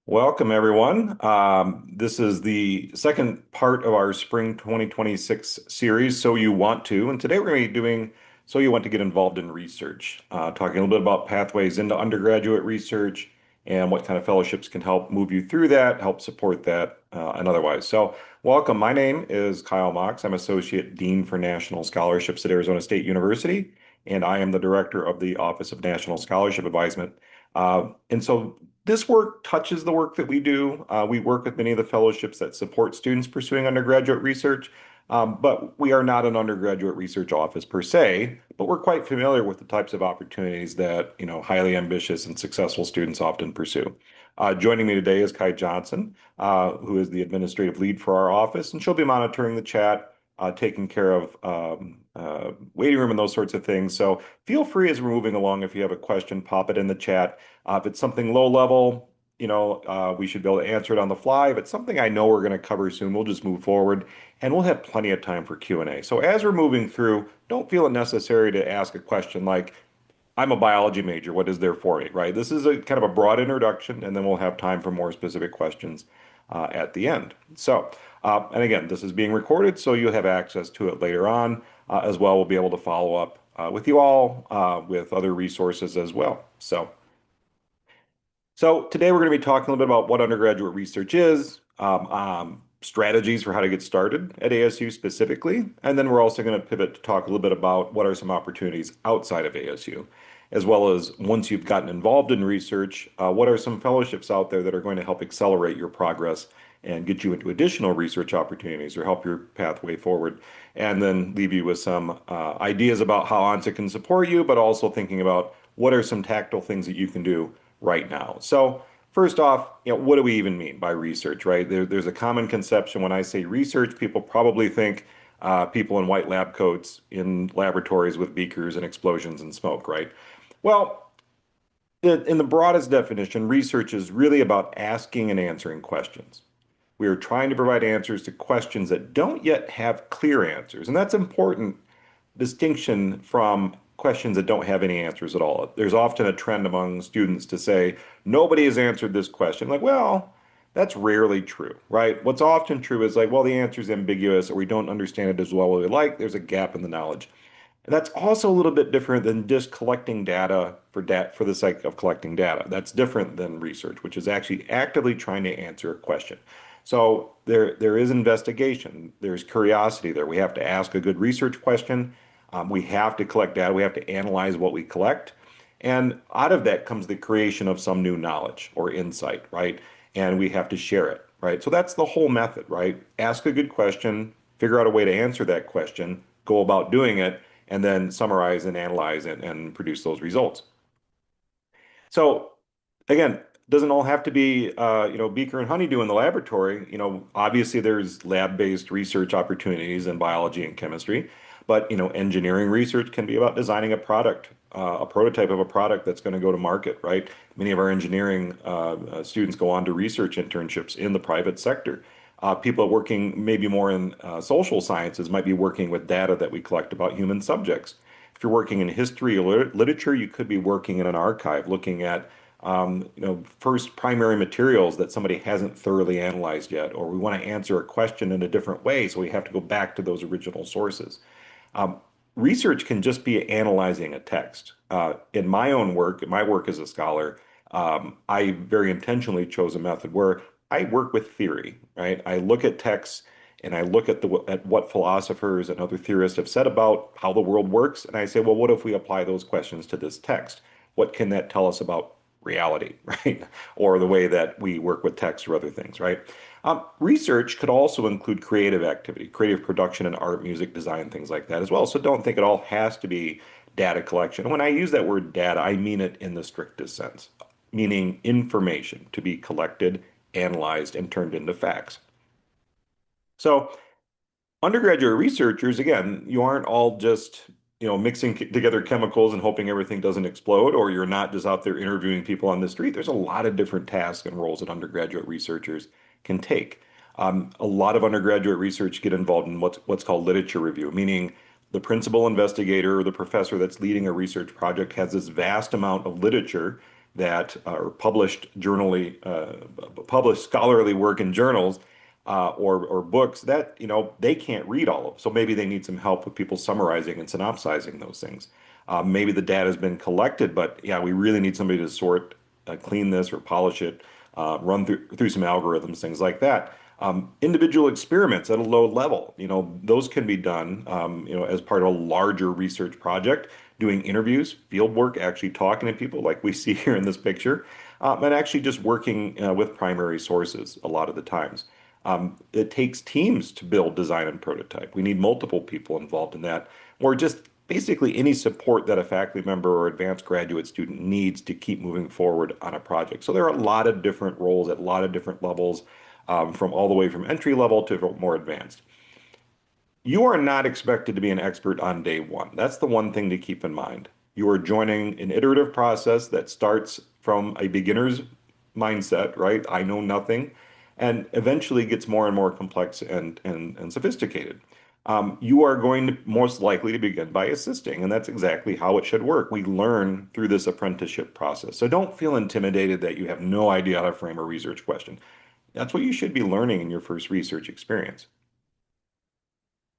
Welcome, everyone. This is the second part of our Spring 2026 series, So You Want To. And today we're going to be doing So You Want to Get Involved in Research, talking a little bit about pathways into undergraduate research and what kind of fellowships can help move you through that, help support that, and otherwise. So, welcome. My name is Kyle Mox. I'm Associate Dean for National Scholarships at Arizona State University, and I am the Director of the Office of National Scholarship Advisement. And so this work touches the work that we do. We work with many of the fellowships that support students pursuing undergraduate research, but we are not an undergraduate research office per se, but we're quite familiar with the types of opportunities that, highly ambitious and successful students often pursue. Joining me today is Kai Johnson, who is the administrative lead for our office, and she'll be monitoring the chat, taking care of waiting room and those sorts of things. So feel free as we're moving along, if you have a question, pop it in the chat. If it's something low level, we should be able to answer it on the fly. If it's something I know we're going to cover soon, we'll just move forward and we'll have plenty of time for Q&A. So as we're moving through, don't feel it necessary to ask a question like, I'm a biology major. What is there for me, right? This is a kind of a broad introduction, and then we'll have time for more specific questions at the end. And again, this is being recorded, so you'll have access to it later on as well. We'll be able to follow up with you all with other resources as well. So today we're going to be talking a little bit about what undergraduate research is, strategies for how to get started at ASU specifically, and then we're also going to pivot to talk a little bit about what are some opportunities outside of ASU, as well as once you've gotten involved in research, what are some fellowships out there that are going to help accelerate your progress and get you into additional research opportunities or help your pathway forward, and then leave you with some ideas about how ONSA can support you, but also thinking about what are some tactile things that you can do right now. So first off, what do we even mean by research, right? There's a common conception when I say research, people probably think people in white lab coats in laboratories with beakers and explosions and smoke, right? Well, in the broadest definition, research is really about asking and answering questions. We are trying to provide answers to questions that don't yet have clear answers. And that's important distinction from questions that don't have any answers at all. There's often a trend among students to say, nobody has answered this question. Like, well, that's rarely true, right? What's often true is like, well, the answer is ambiguous or we don't understand it as well as we like. There's a gap in the knowledge. And that's also a little bit different than just collecting data for the sake of collecting data. That's different than research, which is actually actively trying to answer a question. So there is investigation, there's curiosity there. We have to ask a good research question. We have to collect data. We have to analyze what we collect. And out of that comes the creation of some new knowledge or insight, right? And we have to share it, right? So that's the whole method, right? Ask a good question, figure out a way to answer that question, go about doing it, and then summarize and analyze and produce those results. So again, doesn't all have to be beaker and honeydew in the laboratory. Obviously there's lab-based research opportunities in biology and chemistry, but engineering research can be about designing a product, a prototype of a product that's going to go to market, right? Many of our engineering students go on to research internships in the private sector. People working maybe more in social sciences might be working with data that we collect about human subjects. If you're working in history or literature, you could be working in an archive looking at first primary materials that somebody hasn't thoroughly analyzed yet, or we want to answer a question in a different way, so we have to go back to those original sources. Um, Research can just be analyzing a text. In my own work, my work as a scholar, I very intentionally chose a method where I work with theory, right? I look at texts and I look at what philosophers and other theorists have said about how the world works, and I say, well, what if we apply those questions to this text? What can that tell us about reality, right? Or the way that we work with text or other things, right? Research could also include creative activity, creative production in art, music, design, things like that as well. So don't think it all has to be data collection. When I use that word data, I mean it in the strictest sense, meaning information to be collected, analyzed, and turned into facts. So undergraduate researchers, again, you aren't all just, mixing together chemicals and hoping everything doesn't explode, or you're not just out there interviewing people on the street. There's a lot of different tasks and roles that undergraduate researchers can take. A lot of undergraduate research get involved in what's called literature review, meaning the principal investigator or the professor that's leading a research project has this vast amount of literature that are published scholarly work in journals or books that they can't read all of. So maybe they need some help with people summarizing and synopsizing those things. Maybe the data has been collected, but yeah, we really need somebody to sort, clean this or polish it, run through some algorithms, things like that. Individual experiments at a low level, those can be done, as part of a larger research project, doing interviews, field work, actually talking to people like we see here in this picture, and actually just working with primary sources a lot of the times. It takes teams to build, design, and prototype. We need multiple people involved in that, or just basically any support that a faculty member or advanced graduate student needs to keep moving forward on a project. So there are a lot of different roles at a lot of different levels, from all the way from entry level to more advanced. You are not expected to be an expert on day one. That's the one thing to keep in mind. You are joining an iterative process that starts from a beginner's mindset, right? I know nothing, and eventually gets more and more complex and sophisticated. You are going to most likely to begin by assisting, and that's exactly how it should work. We learn through this apprenticeship process. So don't feel intimidated that you have no idea how to frame a research question. That's what you should be learning in your first research experience.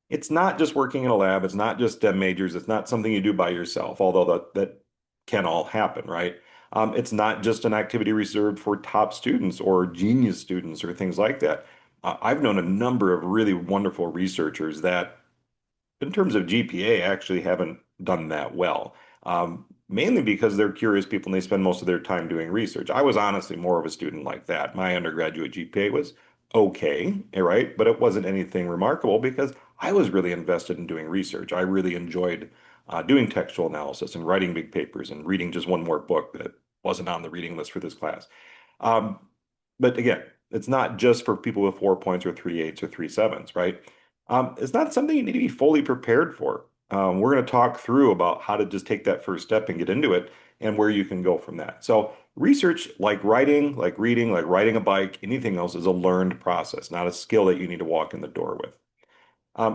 It's not just working in a lab. It's not just STEM majors. It's not something you do by yourself, although that can all happen, right? It's not just an activity reserved for top students or genius students or things like that. I've known a number of really wonderful researchers that in terms of GPA, actually haven't done that well. Mainly because they're curious people and they spend most of their time doing research. I was honestly more of a student like that. My undergraduate GPA was okay, right? But it wasn't anything remarkable because I was really invested in doing research. I really enjoyed doing textual analysis and writing big papers and reading just one more book that wasn't on the reading list for this class. Um, but again, it's not just for people with 4 points or 3.8s or 3.7s, right? It's not something you need to be fully prepared for. We're going to talk through about how to just take that first step and get into it and where you can go from that. So, research, like writing, like reading, like riding a bike, anything else, is a learned process, not a skill that you need to walk in the door with.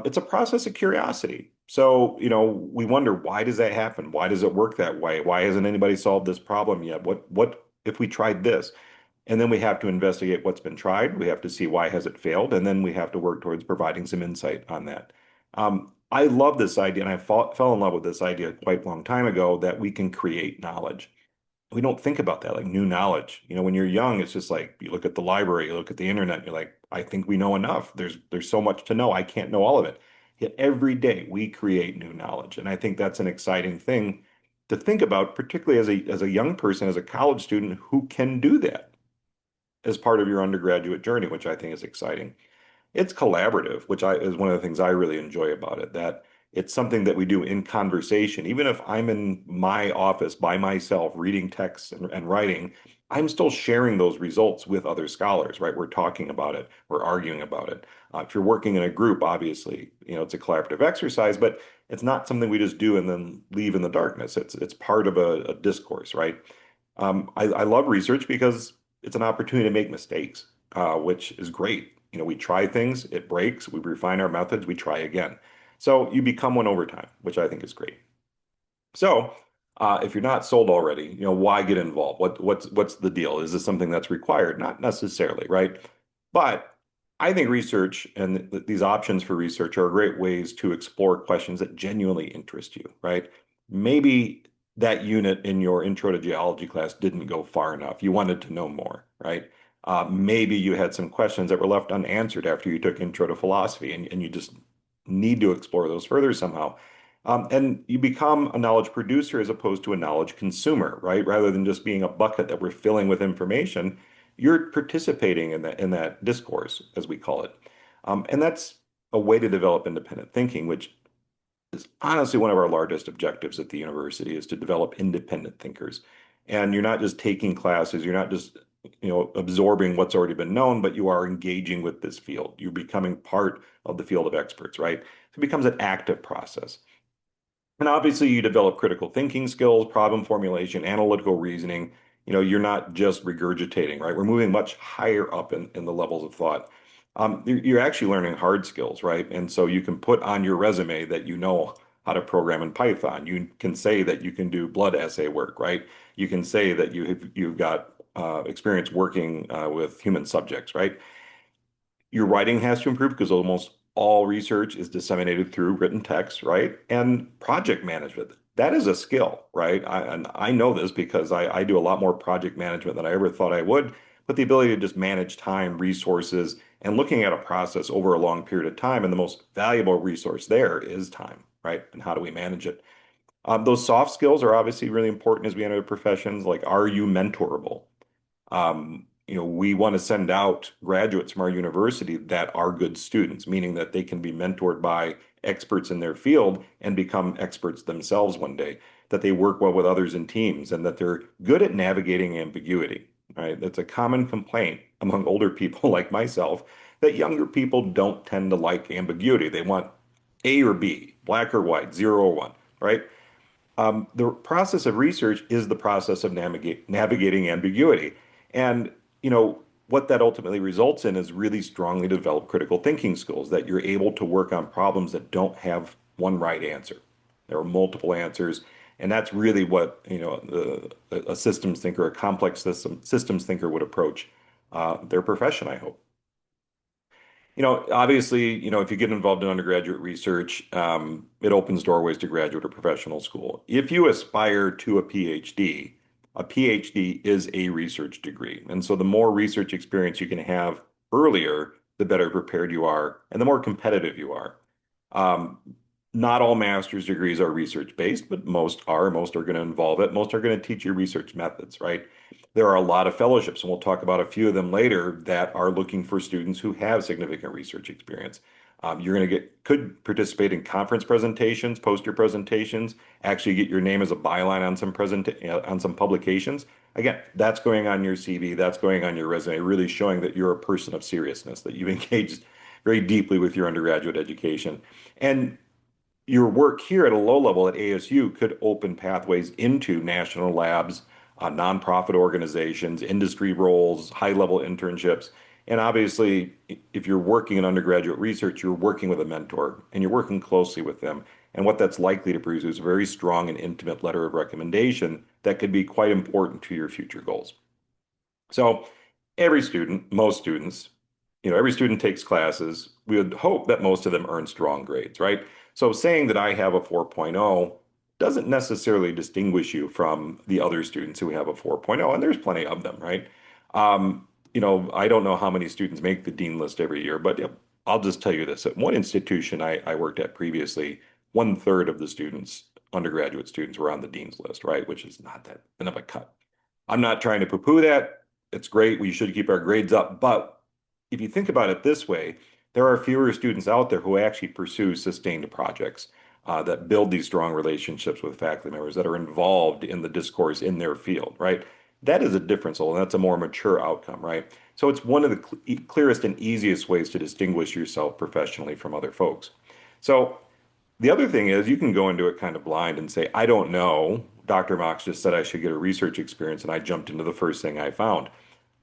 It's a process of curiosity. So, we wonder, why does that happen? Why does it work that way? Why hasn't anybody solved this problem yet? What if we tried this? And then we have to investigate what's been tried. We have to see why has it failed, and then we have to work towards providing some insight on that. I love this idea, and I fell in love with this idea quite a long time ago that we can create knowledge. We don't think about that, like new knowledge. When you're young, it's just like you look at the library, you look at the internet, you're like, I think we know enough. There's so much to know. I can't know all of it. Yet every day we create new knowledge, and I think that's an exciting thing to think about, particularly as a young person, as a college student who can do that as part of your undergraduate journey, which I think is exciting. It's collaborative, which is one of the things I really enjoy about it, that it's something that we do in conversation. Even if I'm in my office by myself reading texts and writing, I'm still sharing those results with other scholars, right? We're talking about it, we're arguing about it. If you're working in a group, obviously, it's a collaborative exercise, but it's not something we just do and then leave in the darkness. It's part of a discourse, right? I love research because it's an opportunity to make mistakes, which is great. We try things, it breaks, we refine our methods, we try again. So you become one over time, which I think is great. So, if you're not sold already, why get involved? What's the deal? Is this something that's required? Not necessarily, right? But I think research and these options for research are great ways to explore questions that genuinely interest you, right? Maybe that unit in your intro to geology class didn't go far enough. You wanted to know more, right? Maybe you had some questions that were left unanswered after you took intro to philosophy, and you just need to explore those further somehow. And you become a knowledge producer as opposed to a knowledge consumer, right? Rather than just being a bucket that we're filling with information, you're participating in that discourse, as we call it. And that's a way to develop independent thinking, which is honestly one of our largest objectives at the university, is to develop independent thinkers. And you're not just taking classes, you're not just absorbing what's already been known, but you are engaging with this field. You're becoming part of the field of experts, right? So it becomes an active process. And obviously, you develop critical thinking skills, problem formulation, analytical reasoning. You're not just regurgitating, right? We're moving much higher up in the levels of thought. You're actually learning hard skills, right? And so you can put on your resume that how to program in Python. You can say that you can do blood assay work, right? You can say that you've got experience working with human subjects, right? Your writing has to improve because almost all research is disseminated through written text, right? And project management, that is a skill, right? And I know this because I do a lot more project management than I ever thought I would, but the ability to just manage time, resources, and looking at a process over a long period of time. And the most valuable resource there is time, right? And how do we manage it? Those soft skills are obviously really important as we enter the professions. Like, are you mentorable? We want to send out graduates from our university that are good students, meaning that they can be mentored by experts in their field and become experts themselves one day, that they work well with others in teams, and that they're good at navigating ambiguity, right? That's a common complaint among older people like myself, that younger people don't tend to like ambiguity. They want A or B, black or white, zero or one, right? The process of research is the process of navigating ambiguity. And, what that ultimately results in is really strongly developed critical thinking skills that you're able to work on problems that don't have one right answer. There are multiple answers. And that's really what, a systems thinker, a complex systems thinker would approach their profession, I hope. Obviously, if you get involved in undergraduate research, it opens doorways to graduate or professional school. If you aspire to a PhD is a research degree. And so the more research experience you can have earlier, the better prepared you are and the more competitive you are. Um, Not all master's degrees are research based, but most are. Most are going to involve it. Most are going to teach you research methods, right? There are a lot of fellowships, and we'll talk about a few of them later, that are looking for students who have significant research experience. You're going to could participate in conference presentations, poster presentations, actually get your name as a byline on on some publications. Again, that's going on your CV, that's going on your resume, really showing that you're a person of seriousness, that you've engaged very deeply with your undergraduate education. And your work here at a low level at ASU could open pathways into national labs, nonprofit organizations, industry roles, high level internships. And obviously, if you're working in undergraduate research, you're working with a mentor and you're working closely with them. And what that's likely to produce is a very strong and intimate letter of recommendation that could be quite important to your future goals. So every student, most students, every student takes classes. We would hope that most of them earn strong grades, right? So saying that I have a 4.0 doesn't necessarily distinguish you from the other students who have a 4.0, and there's plenty of them, right? I don't know how many students make the dean list every year, but I'll just tell you this. At one institution I worked at previously, 1/3 of the students, undergraduate students, were on the dean's list, right? Which is not that thin of a cut. I'm not trying to poo-poo that. It's great. We should keep our grades up. But if you think about it this way, there are fewer students out there who actually pursue sustained projects that build these strong relationships with faculty members that are involved in the discourse in their field, right? That is a difference, and that's a more mature outcome, right? So it's one of the clearest and easiest ways to distinguish yourself professionally from other folks. So the other thing is you can go into it kind of blind and say, I don't know. Dr. Mox just said I should get a research experience, and I jumped into the first thing I found.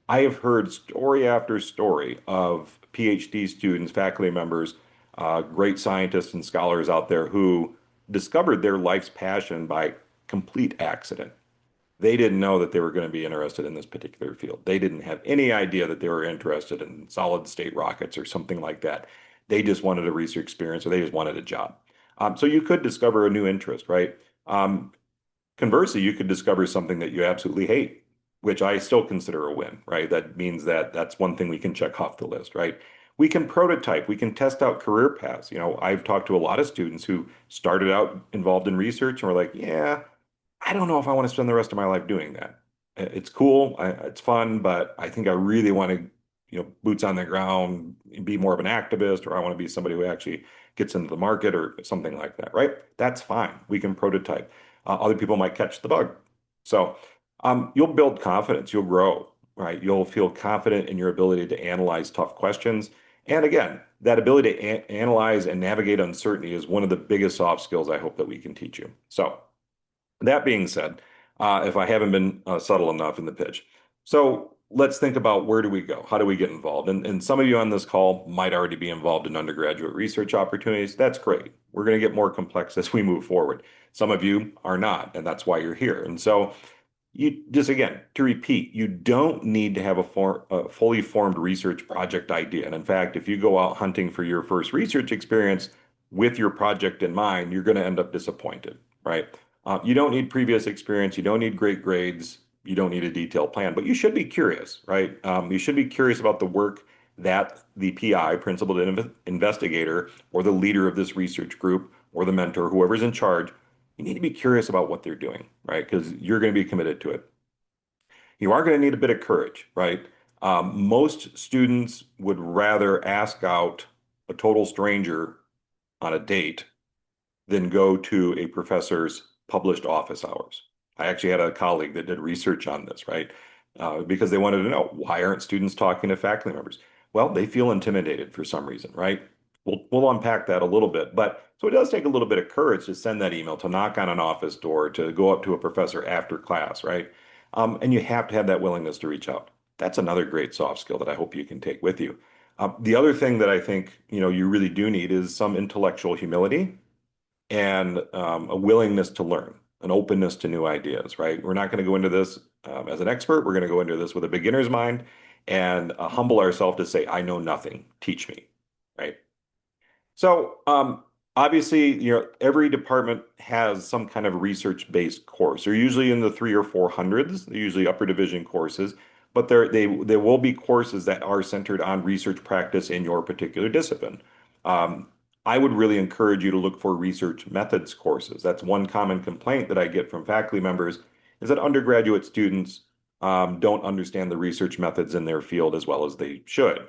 I have heard story after story of PhD students, faculty members, great scientists and scholars out there who discovered their life's passion by complete accident. They didn't know that they were going to be interested in this particular field. They didn't have any idea that they were interested in solid state rockets or something like that. They just wanted a research experience or they just wanted a job. So you could discover a new interest, right? Conversely, you could discover something that you absolutely hate, which I still consider a win, right? That means that that's one thing we can check off the list, right? We can prototype, we can test out career paths. I've talked to a lot of students who started out involved in research and were like, yeah, I don't know if I want to spend the rest of my life doing that. It's cool, it's fun, but I think I really want to, boots on the ground, be more of an activist, or I want to be somebody who actually gets into the market or something like that, right? That's fine. We can prototype. Other people might catch the bug. So you'll build confidence, you'll grow, right? You'll feel confident in your ability to analyze tough questions. And again, that ability to analyze and navigate uncertainty is one of the biggest soft skills I hope that we can teach you. So that being said, if I haven't been subtle enough in the pitch, so let's think about where do we go? How do we get involved? And some of you on this call might already be involved in undergraduate research opportunities. That's great. We're going to get more complex as we move forward. Some of you are not, and that's why you're here. And so you just again, to repeat, you don't need to have a fully formed research project idea. And in fact, if you go out hunting for your first research experience with your project in mind, you're going to end up disappointed, right? You don't need previous experience. You don't need great grades. You don't need a detailed plan, but you should be curious, right? You should be curious about the work that the PI, principal investigator, or the leader of this research group, or the mentor, whoever's in charge, you need to be curious about what they're doing, right? Because you're going to be committed to it. You are going to need a bit of courage, right? Most students would rather ask out a total stranger on a date than go to a professor's published office hours. I actually had a colleague that did research on this, right? Because they wanted to know why aren't students talking to faculty members? Well, they feel intimidated for some reason, right? We'll unpack that a little bit, but so it does take a little bit of courage to send that email, to knock on an office door, to go up to a professor after class, right? And you have to have that willingness to reach out. That's another great soft skill that I hope you can take with you. The other thing that I think you really do need is some intellectual humility and a willingness to learn, an openness to new ideas, right? We're not going to go into this as an expert. We're going to go into this with a beginner's mind and humble ourselves to say, I know nothing, teach me, right? So, obviously, every department has some kind of research-based course. They're usually in the three or four hundreds. They're usually upper division courses, but there will be courses that are centered on research practice in your particular discipline. Um, I would really encourage you to look for research methods courses. That's one common complaint that I get from faculty members is that undergraduate students don't understand the research methods in their field as well as they should.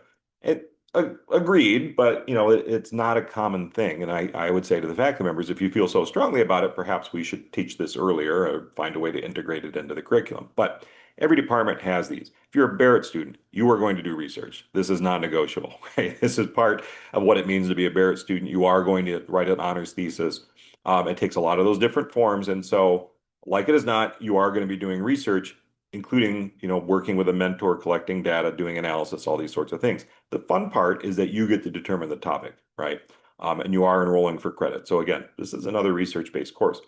Agreed, but it's not a common thing. And I would say to the faculty members, if you feel so strongly about it, perhaps we should teach this earlier or find a way to integrate it into the curriculum. But every department has these. If you're a Barrett student, you are going to do research. This is non-negotiable, right? This is part of what it means to be a Barrett student. You are going to write an honors thesis. It takes a lot of those different forms. And so, like it is not, you are going to be doing research, including, working with a mentor, collecting data, doing analysis, all these sorts of things. The fun part is that you get to determine the topic, right? And you are enrolling for credit. So again, this is another research-based course.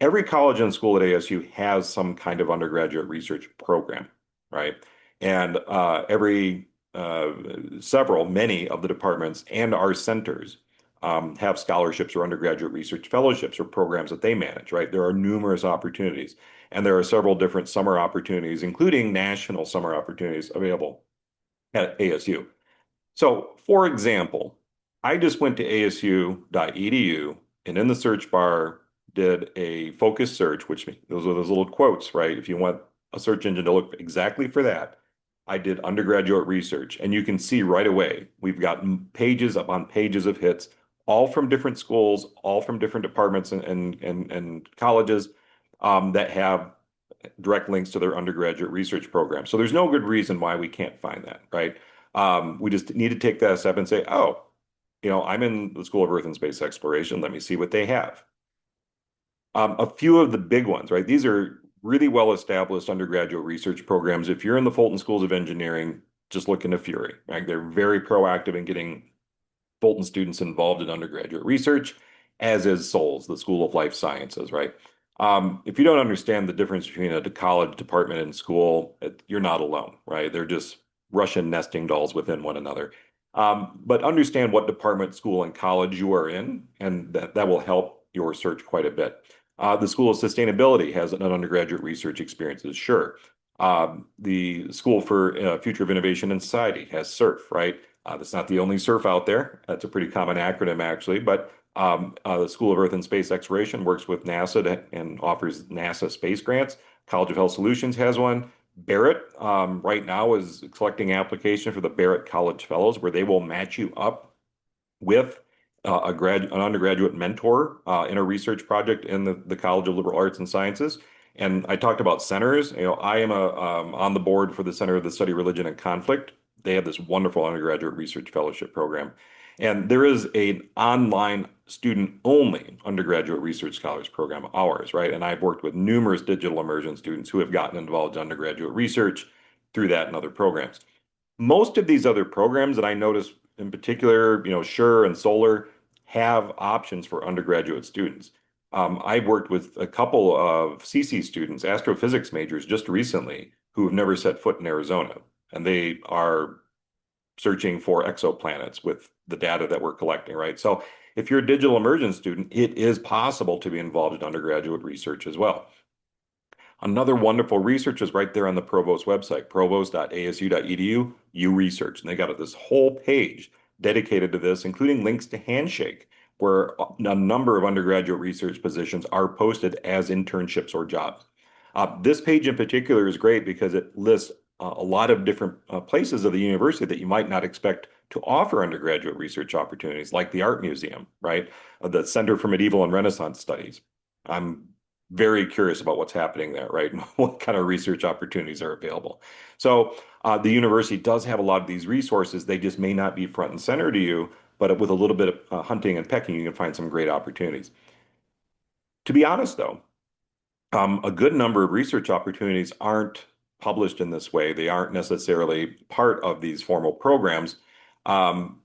Every college and school at ASU has some kind of undergraduate research program, right? And many of the departments and our centers have scholarships or undergraduate research fellowships or programs that they manage, right? There are numerous opportunities, and there are several different summer opportunities, including national summer opportunities available at ASU. So, for example, I just went to asu.edu and in the search bar did a focus search, which those are those little quotes, right? If you want a search engine to look exactly for that, I did undergraduate research, and you can see right away we've got pages upon pages of hits, all from different schools, all from different departments and colleges that have direct links to their undergraduate research program. So there's no good reason why we can't find that, right? We just need to take that step and say, oh, I'm in the School of Earth and Space Exploration. Let me see what they have. A few of the big ones, right? These are really well-established undergraduate research programs. If you're in the Fulton Schools of Engineering, just look into Fury, right? They're very proactive in getting Fulton students involved in undergraduate research, as is Souls, the School of Life Sciences, right? If you don't understand the difference between a college department and school, you're not alone, right? They're just Russian nesting dolls within one another. But understand what department, school, and college you are in, and that will help your search quite a bit. The School of Sustainability has an undergraduate research experiences, sure. The School for Future of Innovation and Society has SURF, right? That's not the only SURF out there. That's a pretty common acronym, actually. But the School of Earth and Space Exploration works with NASA and offers NASA space grants. College of Health Solutions has one. Barrett right now is collecting application for the Barrett College Fellows, where they will match you up with an undergraduate mentor in a research project in the College of Liberal Arts and Sciences. And I talked about centers. I am on the board for the Center of the Study of Religion and Conflict. They have this wonderful undergraduate research fellowship program. And there is an online student-only undergraduate research scholars program, ours, right? And I've worked with numerous digital immersion students who have gotten involved in undergraduate research. through that and other programs. Most of these other programs that I notice in particular, Sure and Solar have options for undergraduate students. I've worked with a couple of CC students, astrophysics majors, just recently who have never set foot in Arizona, and they are searching for exoplanets with the data that we're collecting, right? So if you're a digital immersion student, it is possible to be involved in undergraduate research as well. Another wonderful research is right there on the Provost website, provost.asu.edu, you research. And they got this whole page dedicated to this, including links to Handshake, where a number of undergraduate research positions are posted as internships or jobs. This page in particular is great because it lists a lot of different places of the university that you might not expect to offer undergraduate research opportunities, like the Art Museum, right? The Center for Medieval and Renaissance Studies. I'm very curious about what's happening there, right? And what kind of research opportunities are available. So the university does have a lot of these resources. They just may not be front and center to you, but with a little bit of hunting and pecking, you can find some great opportunities. To be honest, though, a good number of research opportunities aren't published in this way. They aren't necessarily part of these formal programs. Um,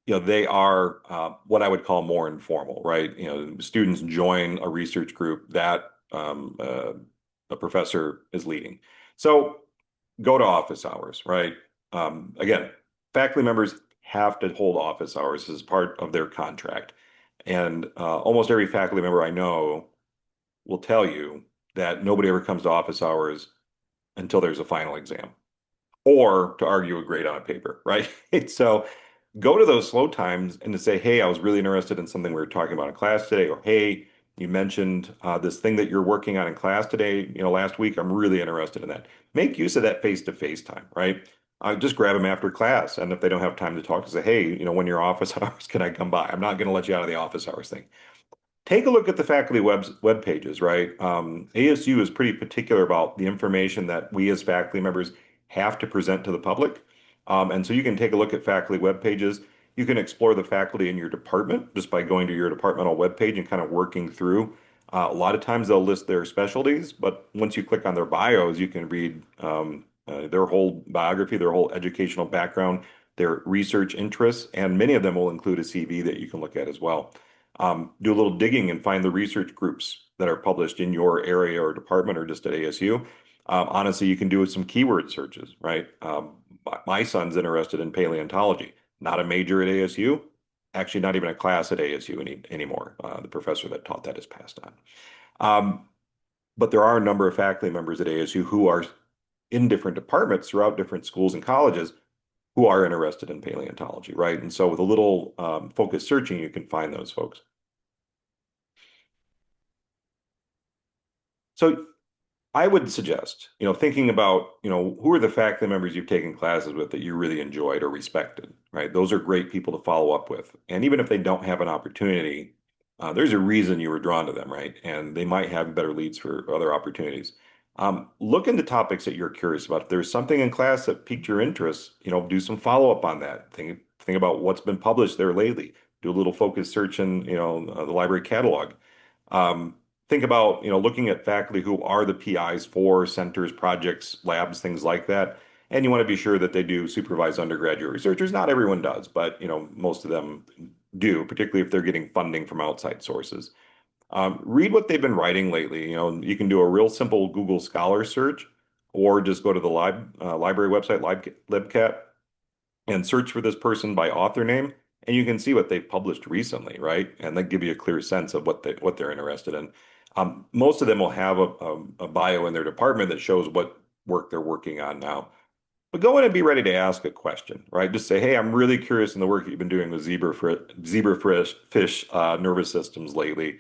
they are what I would call more informal, right? Students join a research group that a professor is leading. So go to office hours, right? Again, faculty members have to hold office hours as part of their contract. And almost every faculty member I know will tell you that nobody ever comes to office hours until there's a final exam or to argue a grade on a paper, right? So go to those slow times and to say, hey, I was really interested in something we were talking about in class today, or hey, you mentioned this thing that you're working on in class today, last week. I'm really interested in that. Make use of that face-to-face time, right? Just grab them after class. And if they don't have time to talk, to say, hey, when your office hours, can I come by? I'm not going to let you out of the office hours thing. Take a look at the faculty web pages, right? ASU is pretty particular about the information that we as faculty members have to present to the public. And so you can take a look at faculty web pages. You can explore the faculty in your department just by going to your departmental web page and kind of working through. A lot of times they'll list their specialties, but once you click on their bios, you can read their whole biography, their whole educational background, their research interests, and many of them will include a CV that you can look at as well. Do a little digging and find the research groups that are published in your area or department or just at ASU. Honestly, you can do some keyword searches, right? My son's interested in paleontology, not a major at ASU, actually not even a class at ASU anymore. The professor that taught that has passed on. But there are a number of faculty members at ASU who are in different departments throughout different schools and colleges who are interested in paleontology, right? And so with a little focused searching, you can find those folks. So I would suggest, thinking about, who are the faculty members you've taken classes with that you really enjoyed or respected, right? Those are great people to follow up with. And even if they don't have an opportunity, there's a reason you were drawn to them, right? And they might have better leads for other opportunities. Look into topics that you're curious about. If there's something in class that piqued your interest, do some follow up on that. Think about what's been published there lately. Do a little focused search in, the library catalog. Think about, looking at faculty who are the PIs for centers, projects, labs, things like that. And you want to be sure that they do supervise undergraduate researchers. Not everyone does, but, most of them do, particularly if they're getting funding from outside sources. Read what they've been writing lately. You can do a real simple Google Scholar search or just go to the library website, LibCat, and search for this person by author name, and you can see what they've published recently, right? And that give you a clear sense of what they're interested in. Most of them will have a bio in their department that shows what work they're working on now. But go in and be ready to ask a question, right? Just say, hey, I'm really curious in the work you've been doing with zebrafish nervous systems lately.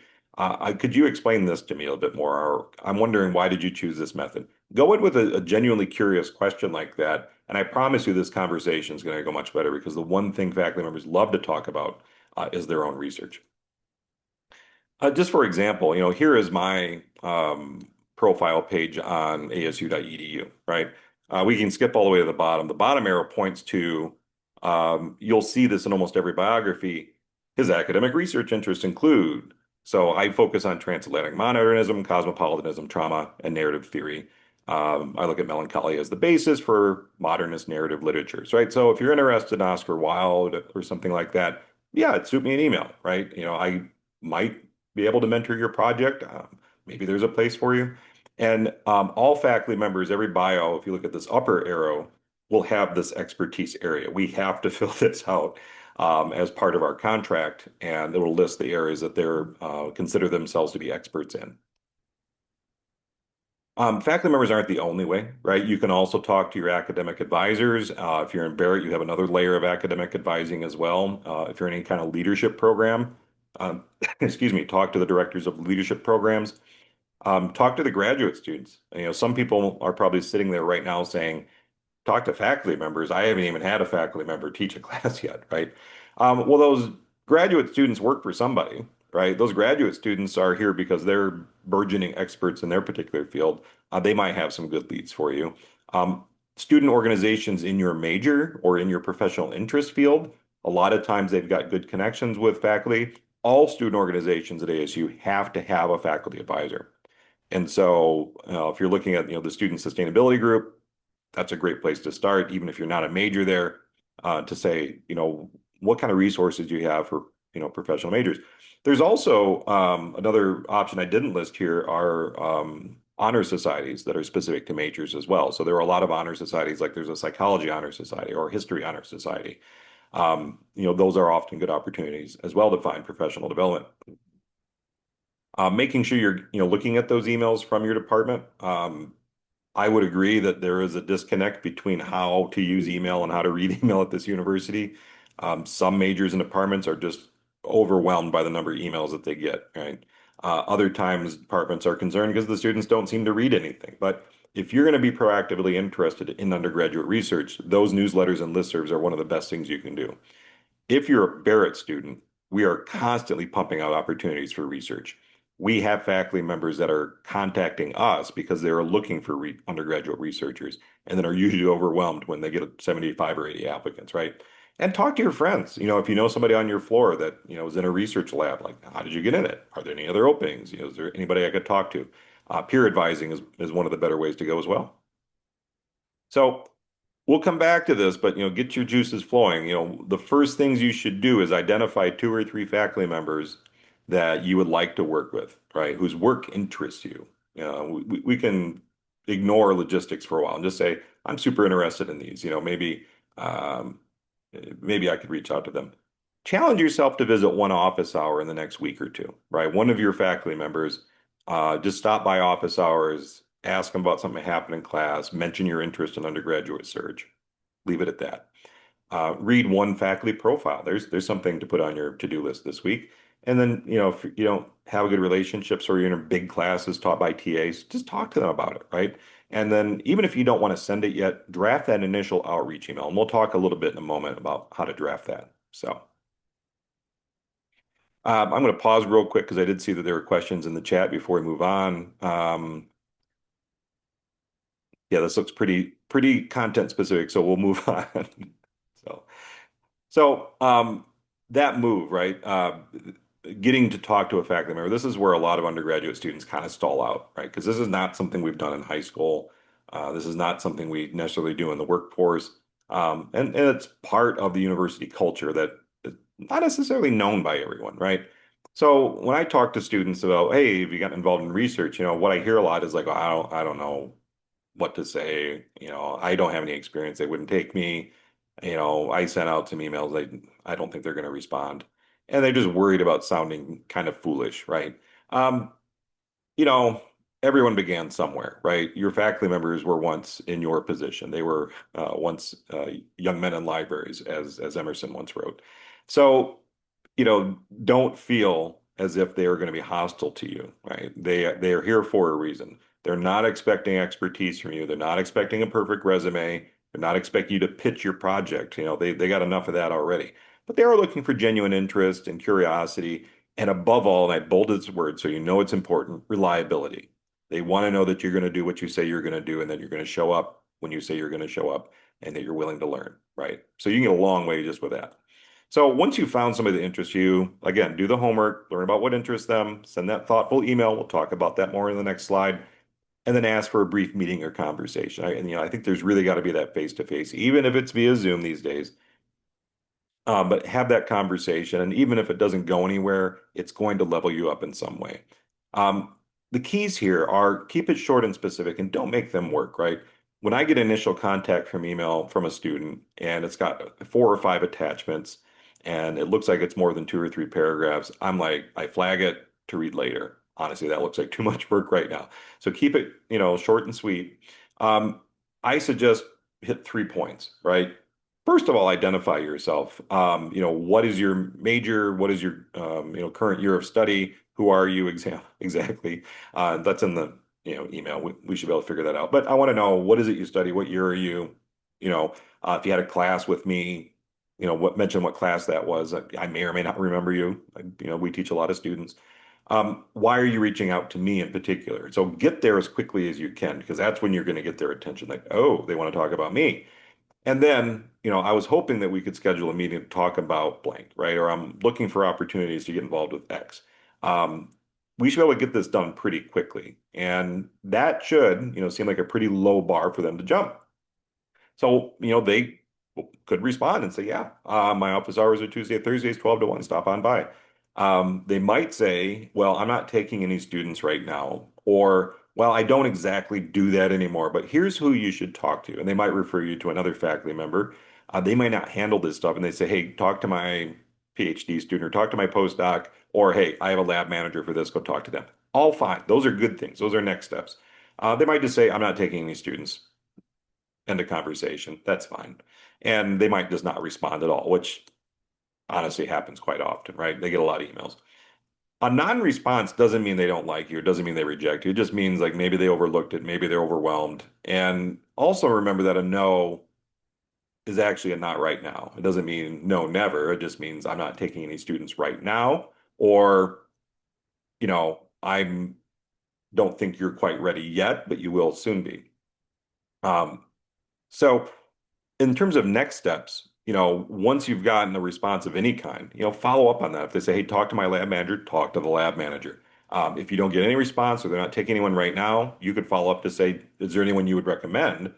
Could you explain this to me a little bit more? Or I'm wondering, why did you choose this method? Go in with a genuinely curious question like that, and I promise you this conversation is going to go much better because the one thing faculty members love to talk about is their own research. Just for example, here is my profile page on asu.edu, right? We can skip all the way to the bottom. The bottom arrow points to, you'll see this in almost every biography. His academic research interests include, so I focus on transatlantic modernism, cosmopolitanism, trauma, and narrative theory. I look at melancholy as the basis for modernist narrative literatures, right? So if you're interested in Oscar Wilde or something like that, yeah, shoot me an email, right? I might be able to mentor your project. Maybe there's a place for you. And all faculty members, every bio, if you look at this upper arrow, will have this expertise area. We have to fill this out as part of our contract, and it'll list the areas that they're consider themselves to be experts in. Faculty members aren't the only way, right? You can also talk to your academic advisors. If you're in Barrett, you have another layer of academic advising as well. If you're in any kind of leadership program, um, excuse me, talk to the directors of leadership programs. Talk to the graduate students. Some people are probably sitting there right now saying, talk to faculty members. I haven't even had a faculty member teach a class yet, right? Well, those graduate students work for somebody, right? Those graduate students are here because they're burgeoning experts in their particular field. They might have some good leads for you. Um, Student organizations in your major or in your professional interest field, a lot of times they've got good connections with faculty. All student organizations at ASU have to have a faculty advisor. And so, if you're looking at, the student sustainability group, that's a great place to start, even if you're not a major there, to say, what kind of resources do you have for, professional majors? There's also another option I didn't list here are honor societies that are specific to majors as well. So there are a lot of honor societies, like there's a psychology honor society or a history honor society. Those are often good opportunities as well to find professional development. Making sure you're, looking at those emails from your department. I would agree that there is a disconnect between how to use email and how to read email at this university. Some majors and departments are just overwhelmed by the number of emails that they get, right? Other times, departments are concerned because the students don't seem to read anything. But if you're going to be proactively interested in undergraduate research, those newsletters and listservs are one of the best things you can do. If you're a Barrett student, we are constantly pumping out opportunities for research. We have faculty members that are contacting us because they are looking for undergraduate researchers and then are usually overwhelmed when they get 75 or 80 applicants, right? And talk to your friends. If you know somebody on your floor that, is in a research lab, like, how did you get in it? Are there any other openings? Is there anybody I could talk to? Peer advising is one of the better ways to go as well. So we'll come back to this, but get your juices flowing. The first things you should do is identify two or three faculty members that you would like to work with, right? Whose work interests you. We can ignore logistics for a while and just say, I'm super interested in these. Um, maybe I could reach out to them. Challenge yourself to visit one office hour in the next week or two, right? One of your faculty members, just stop by office hours, ask them about something that happened in class, mention your interest in undergraduate search. Leave it at that. Read one faculty profile. There's something to put on your to-do list this week. And then, if you don't have good relationships or you're in big classes taught by TAs, just talk to them about it, right? And then even if you don't want to send it yet, draft that initial outreach email. And we'll talk a little bit in a moment about how to draft that. So I'm going to pause real quick because I did see that there were questions in the chat before we move on. Yeah, this looks pretty content specific, so we'll move on. So so that move, right? Getting to talk to a faculty member, this is where a lot of undergraduate students kind of stall out, right? Because this is not something we've done in high school. This is not something we necessarily do in the workforce. And it's part of the university culture that is not necessarily known by everyone, right? So when I talk to students about, hey, have you gotten involved in research? What I hear a lot is like, well, I don't know what to say. I don't have any experience. They wouldn't take me. I sent out some emails. I don't think they're going to respond. And they're just worried about sounding kind of foolish, right? Um, you know, Everyone began somewhere, right? Your faculty members were once in your position. They were once young men in libraries, as Emerson once wrote. So, don't feel as if they are going to be hostile to you, right? They are here for a reason. They're not expecting expertise from you. They're not expecting a perfect resume. They're not expecting you to pitch your project. They got enough of that already. But they are looking for genuine interest and curiosity, and above all, and I bolded this word so you know it's important, reliability. They want to know that you're going to do what you say you're going to do, and that you're going to show up when you say you're going to show up, and that you're willing to learn, right? So you can get a long way just with that. So once you found somebody that interests you, again, do the homework, learn about what interests them, send that thoughtful email. We'll talk about that more in the next slide. and then ask for a brief meeting or conversation. And I think there's really got to be that face to face, even if it's via Zoom these days. But have that conversation, and even if it doesn't go anywhere, it's going to level you up in some way. Um, the keys here are keep it short and specific, and don't make them work, right? When I get initial contact from email from a student, and it's got 4 or 5 attachments, and it looks like it's more than 2 or 3 paragraphs, I'm like, I flag it to read later. Honestly, that looks like too much work right now. So keep it, short and sweet. Um, I suggest hit 3 points, right? First of all, identify yourself. What is your major? What is your current year of study? Who are you exactly? That's in the email. We should be able to figure that out. But I want to know, what is it you study? What year are you? If you had a class with me, mention what class that was. I may or may not remember you. We teach a lot of students. Why are you reaching out to me in particular? So get there as quickly as you can, because that's when you're going to get their attention. Like, oh, they want to talk about me. And then, I was hoping that we could schedule a meeting to talk about blank, right? Or I'm looking for opportunities to get involved with X. Um, we should be able to get this done pretty quickly. And that should, seem like a pretty low bar for them to jump. So, they could respond and say, yeah, my office hours are Tuesday, Thursdays, 12 to 1, stop on by. They might say, well, I'm not taking any students right now, or, well, I don't exactly do that anymore, but here's who you should talk to. And they might refer you to another faculty member. They might not handle this stuff, and they say, hey, talk to my PhD student or talk to my postdoc, or hey, I have a lab manager for this, go talk to them. All fine. Those are good things. Those are next steps. They might just say, I'm not taking any students. End of conversation. That's fine. And they might just not respond at all, which honestly happens quite often, right? They get a lot of emails. A non-response doesn't mean they don't like you. It doesn't mean they reject you. It just means like maybe they overlooked it, maybe they're overwhelmed. And also remember that a no is actually a not right now. It doesn't mean no, never. It just means I'm not taking any students right now, or, I'm don't think you're quite ready yet, but you will soon be. So in terms of next steps, once you've gotten a response of any kind, follow up on that. If they say, hey, talk to my lab manager, talk to the lab manager. If you don't get any response or they're not taking anyone right now, you could follow up to say, is there anyone you would recommend?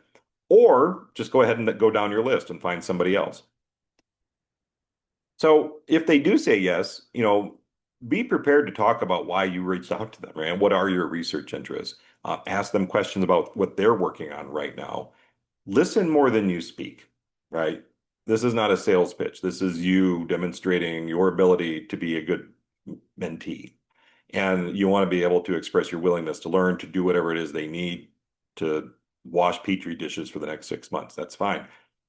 Or just go ahead and go down your list and find somebody else. So if they do say yes, be prepared to talk about why you reached out to them, right? What are your research interests? Ask them questions about what they're working on right now. Listen more than you speak, right? This is not a sales pitch. This is you demonstrating your ability to be a good mentee. And you want to be able to express your willingness to learn, to do whatever it is they need to wash petri dishes for the next 6 months. That's fine.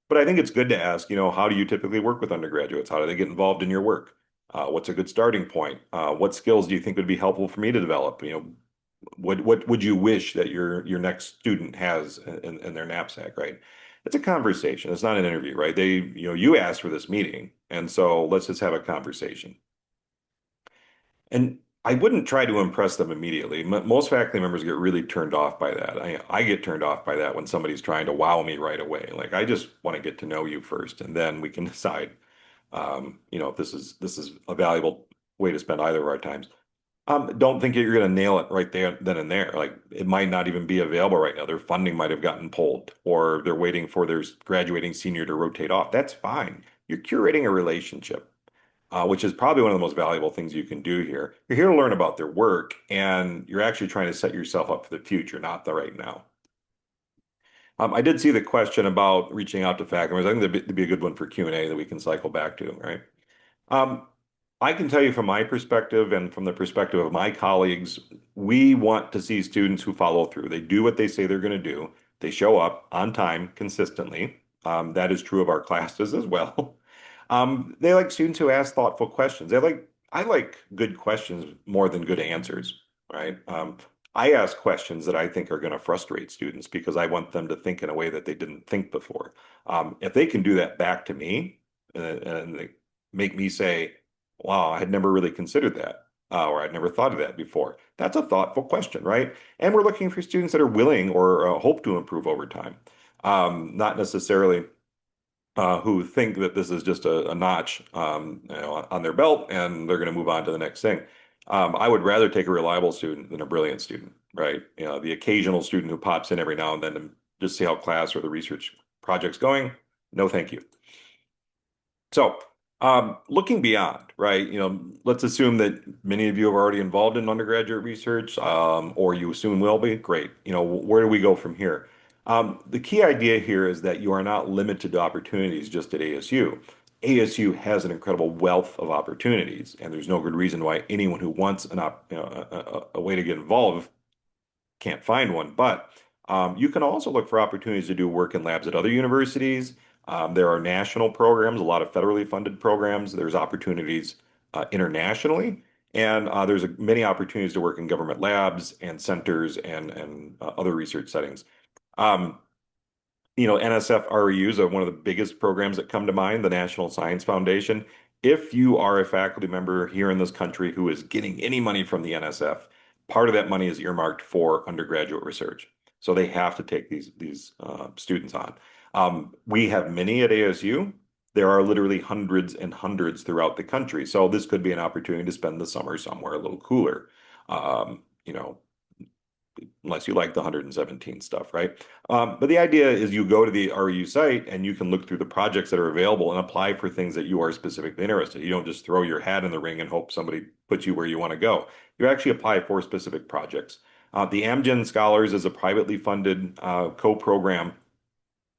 But I think it's good to ask, how do you typically work with undergraduates? How do they get involved in your work? What's a good starting point? What skills do you think would be helpful for me to develop? What would you wish that your next student has in their knapsack, right? It's a conversation. It's not an interview, right? You asked for this meeting, and so let's just have a conversation. And I wouldn't try to impress them immediately. Most faculty members get really turned off by that. I get turned off by that when somebody's trying to wow me right away. Like I just want to get to know you first, and then we can decide, if this is a valuable way to spend either of our times. Don't think you're going to nail it right there, then and there. Like it might not even be available right now. Their funding might have gotten pulled, or they're waiting for their graduating senior to rotate off. That's fine. You're curating a relationship, which is probably one of the most valuable things you can do here. You're here to learn about their work, and you're actually trying to set yourself up for the future, not the right now. I did see the question about reaching out to faculty members. I think that'd be a good one for Q&A that we can cycle back to, right? Um, I can tell you from my perspective and from the perspective of my colleagues, we want to see students who follow through. They do what they say they're going to do. They show up on time consistently. That is true of our classes as well. They like students who ask thoughtful questions. I like good questions more than good answers, right? I ask questions that I think are going to frustrate students because I want them to think in a way that they didn't think before. If they can do that back to me and they make me say, wow, I had never really considered that, or I'd never thought of that before. That's a thoughtful question, right? And we're looking for students that are willing or hope to improve over time, not necessarily who think that this is just a notch, on their belt and they're going to move on to the next thing. I would rather take a reliable student than a brilliant student, right? The occasional student who pops in every now and then to just see how class or the research project's going. No, thank you. So, looking beyond, right? Let's assume that many of you are already involved in undergraduate research, or you soon will be. Great. Where do we go from here? The key idea here is that you are not limited to opportunities just at ASU. ASU has an incredible wealth of opportunities, and there's no good reason why anyone who wants a way to get involved can't find one. But you can also look for opportunities to do work in labs at other universities. There are national programs, a lot of federally funded programs. There's opportunities internationally, and many opportunities to work in government labs and centers and other research settings. Um, NSF REUs are one of the biggest programs that come to mind, the National Science Foundation. If you are a faculty member here in this country who is getting any money from the NSF, part of that money is earmarked for undergraduate research. So they have to take these students on. We have many at ASU. There are literally hundreds and hundreds throughout the country. So this could be an opportunity to spend the summer somewhere a little cooler. Um, you know, unless you like the 117 stuff, right? But the idea is you go to the RU site and you can look through the projects that are available and apply for things that you are specifically interested. You don't just throw your hat in the ring and hope somebody puts you where you want to go. You actually apply for specific projects. The Amgen Scholars is a privately funded co-program,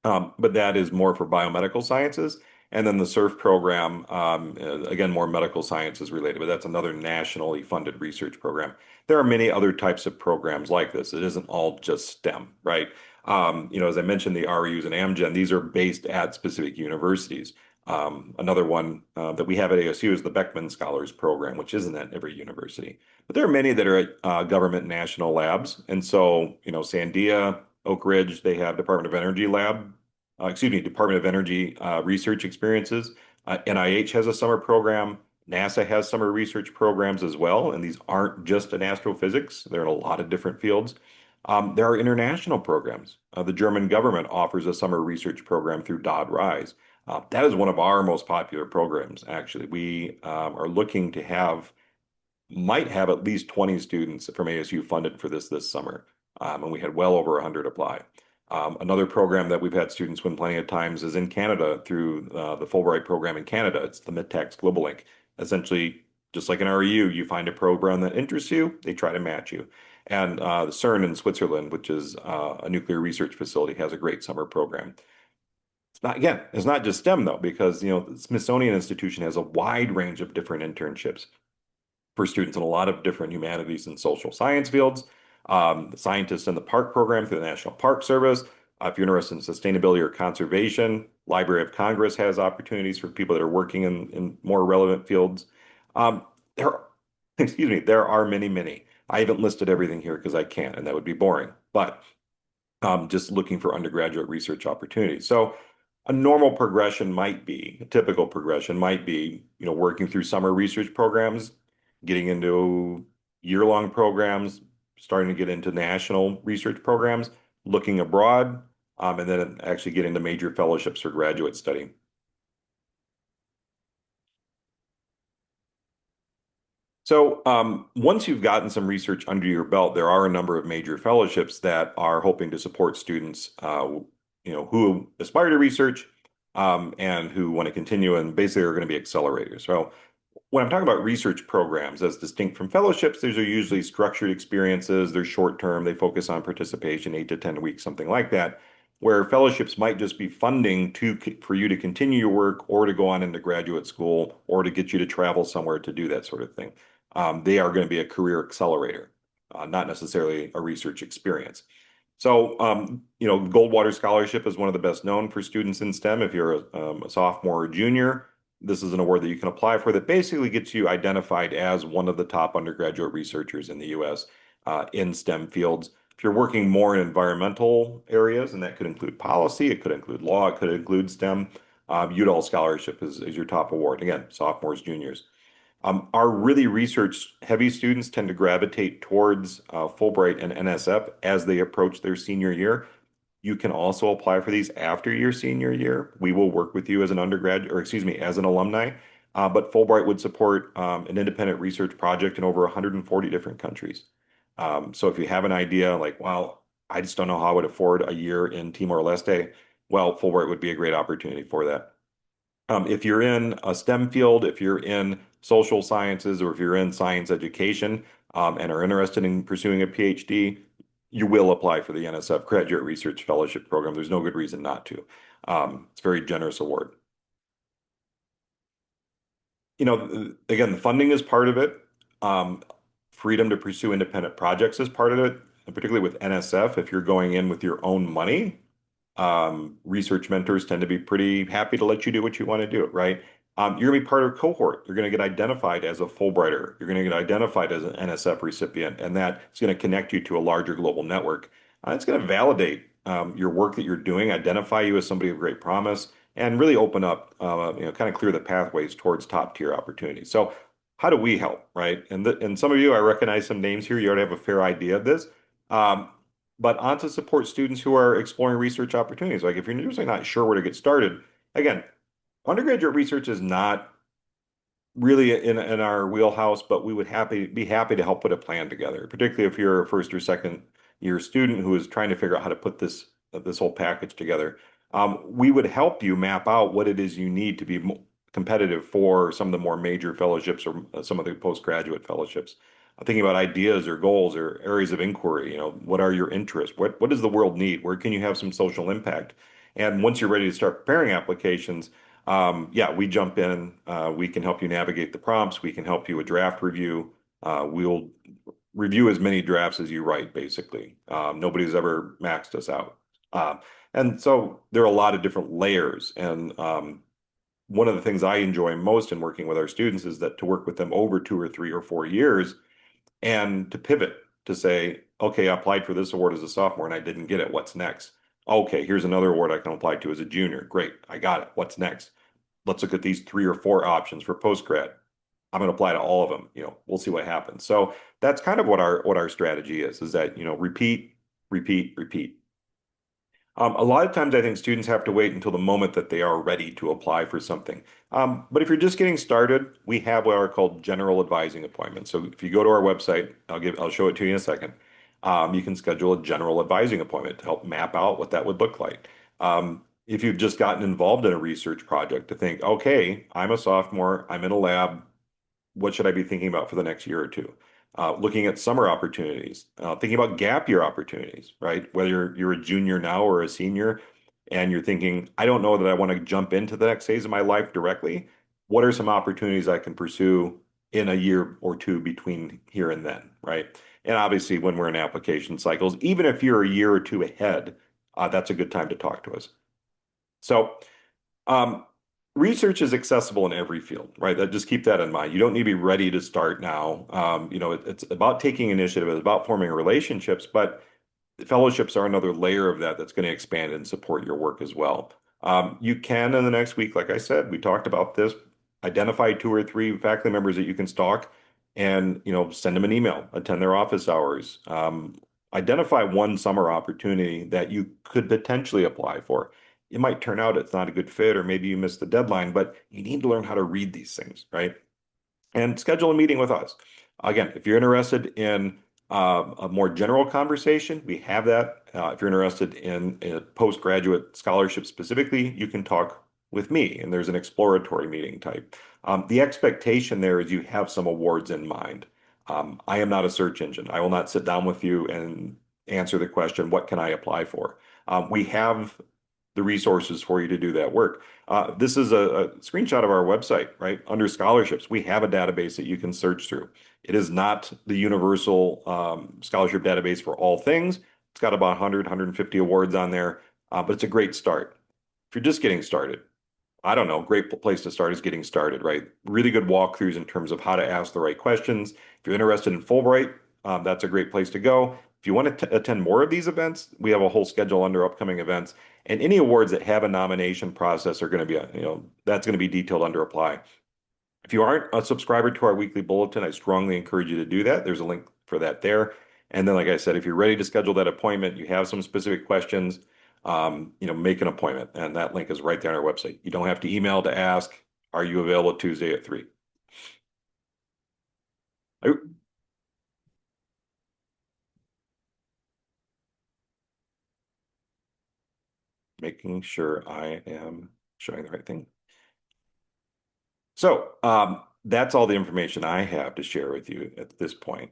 but that is more for biomedical sciences. And then the SURF program, again, more medical sciences related, but that's another nationally funded research program. There are many other types of programs like this. It isn't all just STEM, right? As I mentioned, the RUs and Amgen, these are based at specific universities. Another one that we have at ASU is the Beckman Scholars Program, which isn't at every university. But there are many that are at government national labs. And so, Sandia, Oak Ridge, they have Department of Energy lab, Department of Energy research experiences. NIH has a summer program. NASA has summer research programs as well, and these aren't just in astrophysics. They're in a lot of different fields. There are international programs. The German government offers a summer research program through Dodd Rise. That is one of our most popular programs, actually. We are looking to might have at least 20 students from ASU funded for this summer. And we had well over 100 apply. Another program that we've had students win plenty of times is in Canada through the Fulbright program in Canada. It's the Mid-Tax Global Link. Essentially, just like an REU, you find a program that interests you, they try to match you. And the CERN in Switzerland, which is a nuclear research facility, has a great summer program. It's not just STEM though, because the Smithsonian Institution has a wide range of different internships for students in a lot of different humanities and social science fields. The scientists in the park program through the National Park Service. If you're interested in sustainability or conservation, Library of Congress has opportunities for people that are working in more relevant fields. Um, there, excuse me, there are many, many. I haven't listed everything here because I can't, and that would be boring. But just looking for undergraduate research opportunities. So a typical progression might be, working through summer research programs, getting into year-long programs, starting to get into national research programs, looking abroad, and then actually getting into major fellowships for graduate study. So once you've gotten some research under your belt, there are a number of major fellowships that are hoping to support students, who aspire to research and who want to continue and basically are going to be accelerators. So when I'm talking about research programs as distinct from fellowships, these are usually structured experiences. They're short term. They focus on participation, 8 to 10 weeks, something like that. Where fellowships might just be funding for you to continue your work or to go on into graduate school or to get you to travel somewhere to do that sort of thing. They are going to be a career accelerator, not necessarily a research experience. So, Goldwater Scholarship is one of the best known for students in STEM. If you're a sophomore or junior, this is an award that you can apply for that basically gets you identified as one of the top undergraduate researchers in the US in STEM fields. If you're working more in environmental areas, and that could include policy, it could include law, it could include STEM, Udall Scholarship is your top award. Again, sophomores, juniors. Our really research-heavy students tend to gravitate towards Fulbright and NSF as they approach their senior year. You can also apply for these after your senior year. We will work with you as an undergrad, or excuse me, as an alumni. But Fulbright would support an independent research project in over 140 different countries. So if you have an idea like, well, I just don't know how I would afford a year in Timor-Leste, well, Fulbright would be a great opportunity for that. If you're in a STEM field, if you're in social sciences, or if you're in science education, and are interested in pursuing a PhD, you will apply for the NSF Graduate Research Fellowship Program. There's no good reason not to. It's a very generous award. Again, the funding is part of it. Um, Freedom to pursue independent projects is part of it, and particularly with NSF, if you're going in with your own money, research mentors tend to be pretty happy to let you do what you want to do, right? You're going to be part of a cohort. You're going to get identified as a Fulbrighter. You're going to get identified as an NSF recipient, and that is going to connect you to a larger global network. It's going to validate your work that you're doing, identify you as somebody of great promise, and really open up, kind of clear the pathways towards top tier opportunities. So, how do we help, right? And some of you, I recognize some names here. You already have a fair idea of this. Um, but ONSA supports students who are exploring research opportunities. Like if you're just not sure where to get started, again, undergraduate research is not really in our wheelhouse, but we would be happy to help put a plan together, particularly if you're a first or second year student who is trying to figure out how to put this whole package together. We would help you map out what it is you need to be competitive for some of the more major fellowships or some of the postgraduate fellowships. Thinking about ideas or goals or areas of inquiry, what are your interests? What does the world need? Where can you have some social impact? And once you're ready to start preparing applications, yeah, we jump in. We can help you navigate the prompts. We can help you with draft review. We'll review as many drafts as you write, basically. Nobody's ever maxed us out. And so there are a lot of different layers. And one of the things I enjoy most in working with our students is that to work with them over 2 or 3 or 4 years and to pivot to say, okay, I applied for this award as a sophomore and I didn't get it. What's next? Okay, here's another award I can apply to as a junior. Great, I got it. What's next? Let's look at these 3 or 4 options for postgrad. I'm going to apply to all of them. We'll see what happens. So that's kind of what our strategy is that, repeat, repeat, repeat. A lot of times, I think students have to wait until the moment that they are ready to apply for something. But if you're just getting started, we have what are called general advising appointments. So if you go to our website, I'll show it to you in a second. You can schedule a general advising appointment to help map out what that would look like. If you've just gotten involved in a research project, to think, okay, I'm a sophomore, I'm in a lab, what should I be thinking about for the next year or two? Looking at summer opportunities, thinking about gap year opportunities, right? Whether you're a junior now or a senior, and you're thinking, I don't know that I want to jump into the next phase of my life directly. What are some opportunities I can pursue in a year or two between here and then, right? And obviously, when we're in application cycles, even if you're a year or two ahead, that's a good time to talk to us. So, um, research is accessible in every field, right? Just keep that in mind. You don't need to be ready to start now. It's about taking initiative, it's about forming relationships, but fellowships are another layer of that that's going to expand and support your work as well. You can, in the next week, like I said, we talked about this, identify 2 or 3 faculty members that you can stalk and, send them an email, attend their office hours. Identify one summer opportunity that you could potentially apply for. It might turn out it's not a good fit, or maybe you missed the deadline, but you need to learn how to read these things, right? And schedule a meeting with us. Again, if you're interested in a more general conversation, we have that. If you're interested in a postgraduate scholarship specifically, you can talk with me, and there's an exploratory meeting type. The expectation there is you have some awards in mind. I am not a search engine. I will not sit down with you and answer the question, what can I apply for? We have the resources for you to do that work. This is a screenshot of our website, right? Under scholarships, we have a database that you can search through. It is not the universal scholarship database for all things. It's got about 100, 150 awards on there, but it's a great start. If you're just getting started, I don't know, great place to start is getting started, right? Really good walkthroughs in terms of how to ask the right questions. If you're interested in Fulbright, that's a great place to go. If you want to attend more of these events, we have a whole schedule under upcoming events. And any awards that have a nomination process are going to be, that's going to be detailed under apply. If you aren't a subscriber to our weekly bulletin, I strongly encourage you to do that. There's a link for that there. And then, like I said, if you're ready to schedule that appointment, you have some specific questions, make an appointment. And that link is right there on our website. You don't have to email to ask. Are you available Tuesday at 3? Oh, making sure I am showing the right thing. So, that's all the information I have to share with you at this point.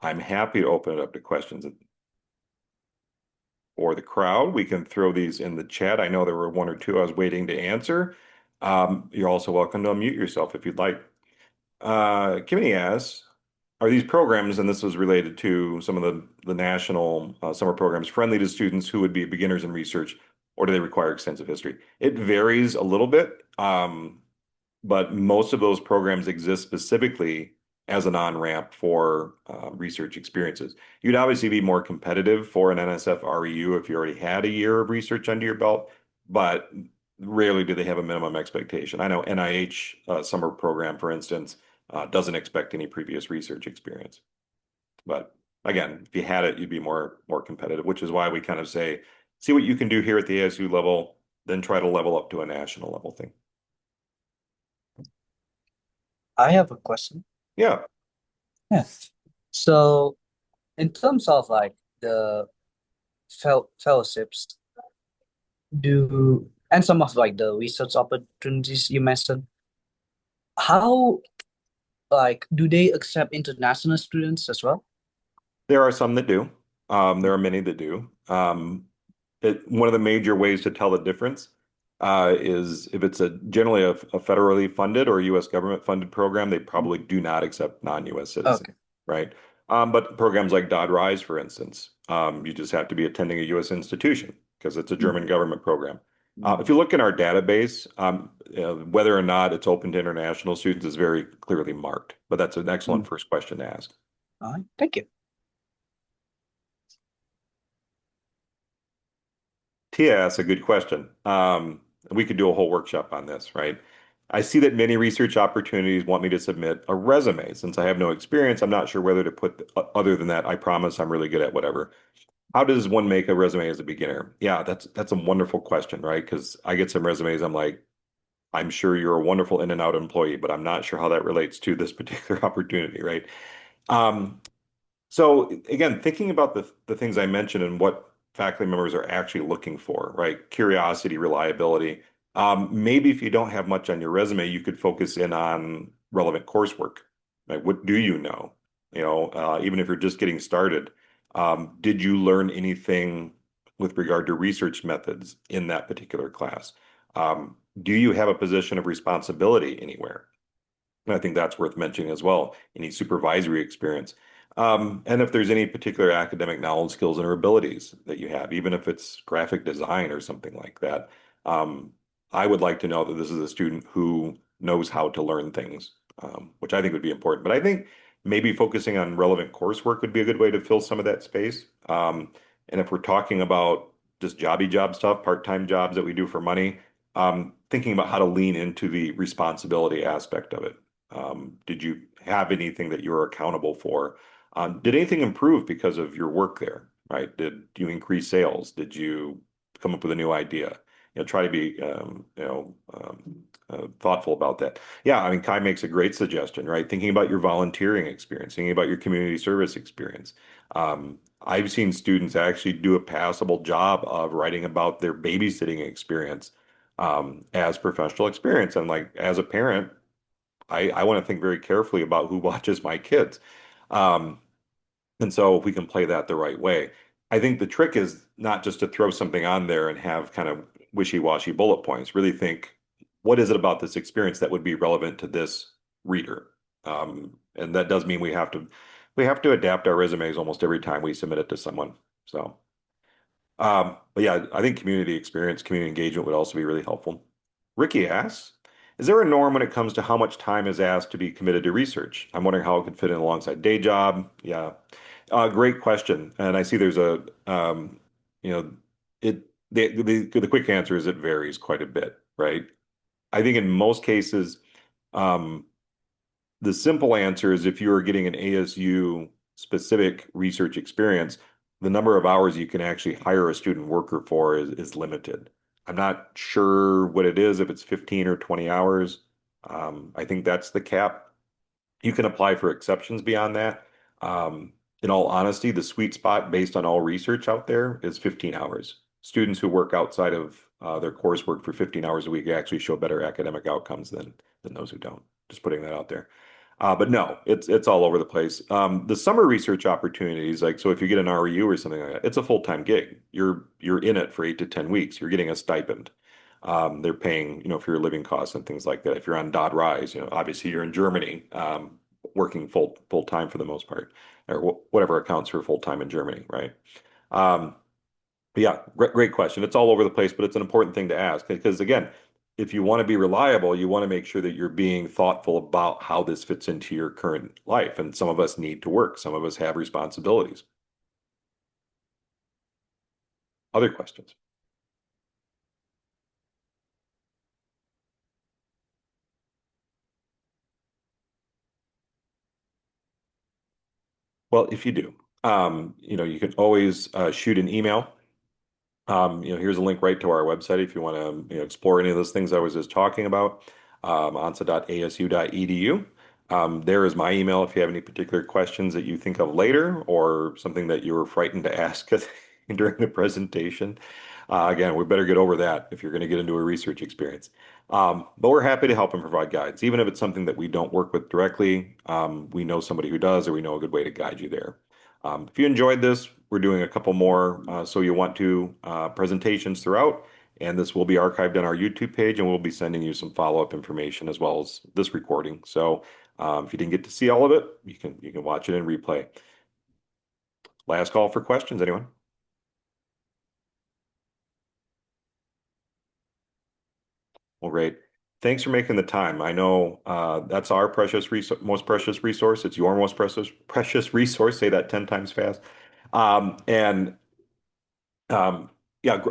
I'm happy to open it up to questions for the crowd. We can throw these in the chat. I know there were one or two I was waiting to answer. You're also welcome to unmute yourself if you'd like. Kimmy asks, are these programs, and this was related to some of the national summer programs, friendly to students who would be beginners in research, or do they require extensive history? It varies a little bit. But most of those programs exist specifically as an on-ramp for research experiences. You'd obviously be more competitive for an NSF REU if you already had a year of research under your belt, but rarely do they have a minimum expectation. I know NIH summer program, for instance, doesn't expect any previous research experience. But again, if you had it, you'd be more competitive, which is why we kind of say, see what you can do here at the ASU level, then try to level up to a national level thing. I have a question. Yeah. Yes. So, in terms of like the fellowships, do and some of like the research opportunities you mentioned, how like do they accept international students as well? There are some that do. There are many that do. One of the major ways to tell the difference is if it's generally a federally funded or U.S. government funded program, they probably do not accept non-U.S. citizens, Okay. right? But programs like Dodd-Rise, for instance, you just have to be attending a U.S. institution because it's a German government program. If you look in our database, whether or not it's open to international students is very clearly marked. But that's an excellent Mm. first question to ask. All right. Thank you. Tia asks a good question. We could do a whole workshop on this, right? I see that many research opportunities want me to submit a resume. Since I have no experience, I'm not sure whether to put, other than that, I promise I'm really good at whatever. How does one make a resume as a beginner? Yeah, that's a wonderful question, right? Because I get some resumes, I'm like, I'm sure you're a wonderful in and out employee, but I'm not sure how that relates to this particular opportunity, right? Um, so again, thinking about the things I mentioned and what faculty members are actually looking for, right? Curiosity, reliability. Maybe if you don't have much on your resume, you could focus in on relevant coursework. Like, what do you know? Even if you're just getting started, did you learn anything with regard to research methods in that particular class? Do you have a position of responsibility anywhere? And I think that's worth mentioning as well. Any supervisory experience. And if there's any particular academic knowledge, skills, and or abilities that you have, even if it's graphic design or something like that, um, I would like to know that this is a student who knows how to learn things, which I think would be important. But I think maybe focusing on relevant coursework would be a good way to fill some of that space. And if we're talking about just jobby job stuff, part-time jobs that we do for money, thinking about how to lean into the responsibility aspect of it. Did you have anything that you were accountable for? Did anything improve because of your work there, right? Did you increase sales? Did you come up with a new idea? Try to be thoughtful about that. Yeah, I mean, Kai makes a great suggestion, right? Thinking about your volunteering experience, thinking about your community service experience. I've seen students actually do a passable job of writing about their babysitting experience as professional experience. And like as a parent, I want to think very carefully about who watches my kids. Um, and so if we can play that the right way, I think the trick is not just to throw something on there and have kind of wishy-washy bullet points. Really think, what is it about this experience that would be relevant to this reader? And that does mean we have to adapt our resumes almost every time we submit it to someone. So but yeah, I think community experience, community engagement would also be really helpful. Ricky asks, is there a norm when it comes to how much time is asked to be committed to research? I'm wondering how it could fit in alongside day job. Yeah, great question. And I see there's you know, it the quick answer is it varies quite a bit, right? I think in most cases, um, the simple answer is if you are getting an ASU specific research experience, the number of hours you can actually hire a student worker for is limited. I'm not sure what it is, if it's 15 or 20 hours. I think that's the cap. You can apply for exceptions beyond that. Um, in all honesty, the sweet spot based on all research out there is 15 hours. Students who work outside of their coursework for 15 hours a week actually show better academic outcomes than those who don't. Just putting that out there. But no, it's all over the place. The summer research opportunities, like so, if you get an REU or something like that, it's a full-time gig. You're in it for 8 to 10 weeks. You're getting a stipend. They're paying, for your living costs and things like that. If you're on Dot Rise, obviously you're in Germany, working full time for the most part, or whatever accounts for full time in Germany, right? Um, but yeah, great question. It's all over the place, but it's an important thing to ask because again, if you want to be reliable, you want to make sure that you're being thoughtful about how this fits into your current life. And some of us need to work, some of us have responsibilities. Other questions? Well, if you do, you can always shoot an email. Here's a link right to our website if you want to, explore any of those things I was just talking about, onsa.asu.edu. There is my email if you have any particular questions that you think of later or something that you were frightened to ask during the presentation. Again, we better get over that if you're going to get into a research experience. But we're happy to help and provide guides, even if it's something that we don't work with directly. We know somebody who does, or we know a good way to guide you there. If you enjoyed this, we're doing a couple more So You Want to presentations throughout, and this will be archived on our YouTube page, and we'll be sending you some follow-up information as well as this recording. So if you didn't get to see all of it, you can watch it in replay. Last call for questions, anyone? Well, great. Thanks for making the time. I know that's our most precious resource. It's your most precious resource. Say that 10 times fast. And yeah.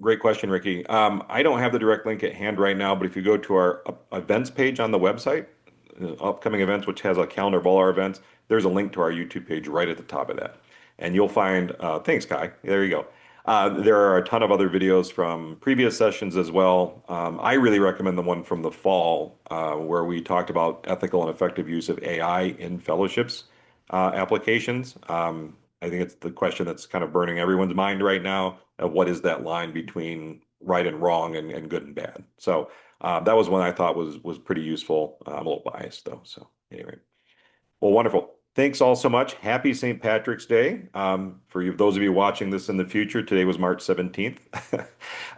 Great question, Ricky. I don't have the direct link at hand right now, but if you go to our events page on the website, upcoming events, which has a calendar of all our events, there's a link to our YouTube page right at the top of that. And you'll find, thanks, Kai. There you go. There are a ton of other videos from previous sessions as well. I really recommend the one from the fall, where we talked about ethical and effective use of AI in fellowships applications. I think it's the question that's kind of burning everyone's mind right now of what is that line between right and wrong and good and bad. So that was one I thought was pretty useful. I'm a little biased though. So anyway, well, wonderful. Thanks all so much. Happy St. Patrick's Day. For you, those of you watching this in the future, today was March 17th.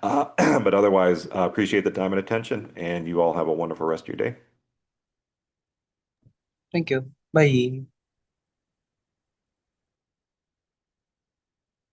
But otherwise, appreciate the time and attention, and you all have a wonderful rest of your day. Thank you. Bye.